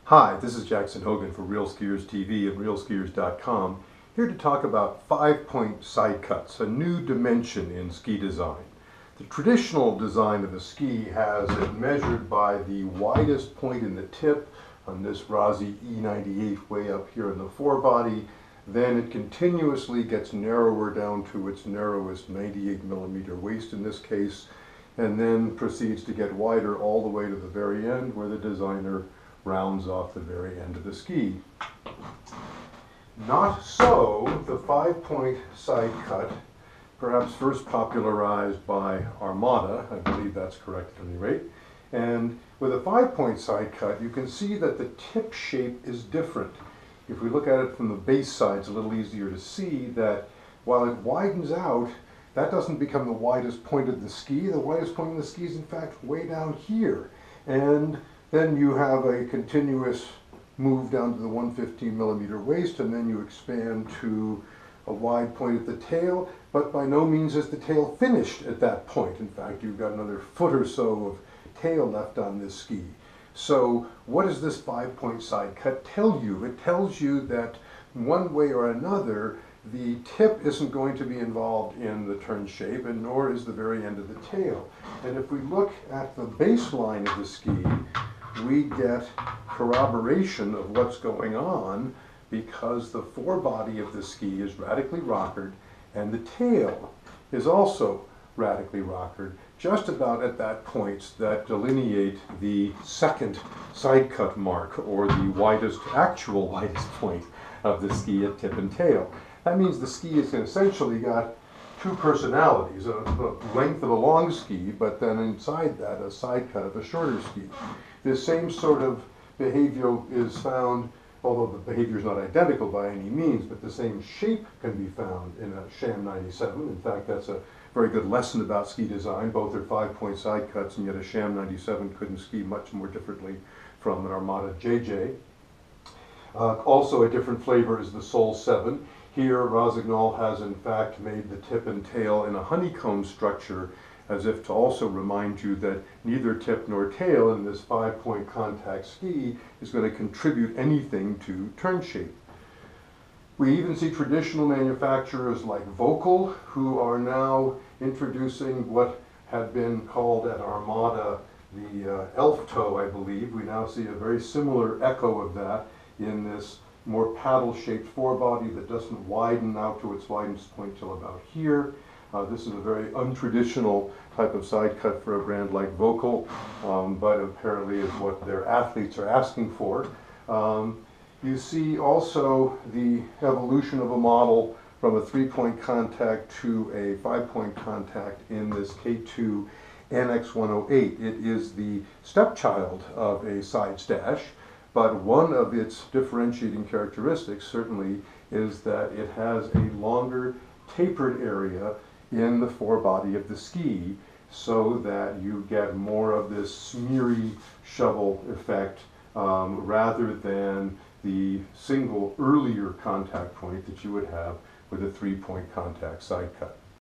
Hi, this is Jackson Hogan for Real Skiers TV and realskiers.com, here to talk about 5-point side cuts, a new dimension in ski design. The traditional design of a ski has it measured by the widest point in the tip on this Rossi E98 way up here in the forebody. Then it continuously gets narrower down to its narrowest 98 millimeter waist in this case, and then proceeds to get wider all the way to the very end where the designer rounds off the very end of the ski. Not so the 5-point side cut, perhaps first popularized by Armada. I believe that's correct at any rate. And with a 5-point side cut, you can see that the tip shape is different. If we look at it from the base side, it's a little easier to see that while it widens out, that doesn't become the widest point of the ski. The widest point of the ski is in fact way down here. And then you have a continuous move down to the 115 millimeter waist, and then you expand to a wide point at the tail, but by no means is the tail finished at that point. In fact, you've got another foot or so of tail left on this ski. So what does this 5-point side cut tell you? It tells you that one way or another, the tip isn't going to be involved in the turn shape, and nor is the very end of the tail. And if we look at the baseline of the ski, we get corroboration of what's going on because the forebody of the ski is radically rockered and the tail is also radically rockered just about at that point that delineate the second side cut mark, or the actual widest point of the ski at tip and tail. That means the ski has essentially got two personalities, the length of a long ski, but then inside that a side cut of a shorter ski. This same sort of behavior is found, although the behavior is not identical by any means, but the same shape can be found in a Sham 97. In fact, that's a very good lesson about ski design. Both are 5-point side cuts, and yet a Sham 97 couldn't ski much more differently from an Armada JJ. Also a different flavor is the Sol 7. Here, Rossignol has in fact made the tip and tail in a honeycomb structure, as if to also remind you that neither tip nor tail in this 5-point contact ski is going to contribute anything to turn shape. We even see traditional manufacturers like Vocal, who are now introducing what had been called at Armada the elf toe, I believe. We now see a very similar echo of that in this more paddle-shaped forebody that doesn't widen out to its widest point till about here. This is a very untraditional type of side cut for a brand like Vocal, but apparently is what their athletes are asking for. You see also the evolution of a model from a 3-point contact to a 5-point contact in this K2 NX108. It is the stepchild of a side stash, but one of its differentiating characteristics certainly is that it has a longer tapered area in the forebody of the ski, so that you get more of this smeary shovel effect rather than the single earlier contact point that you would have with a 3-point contact side cut.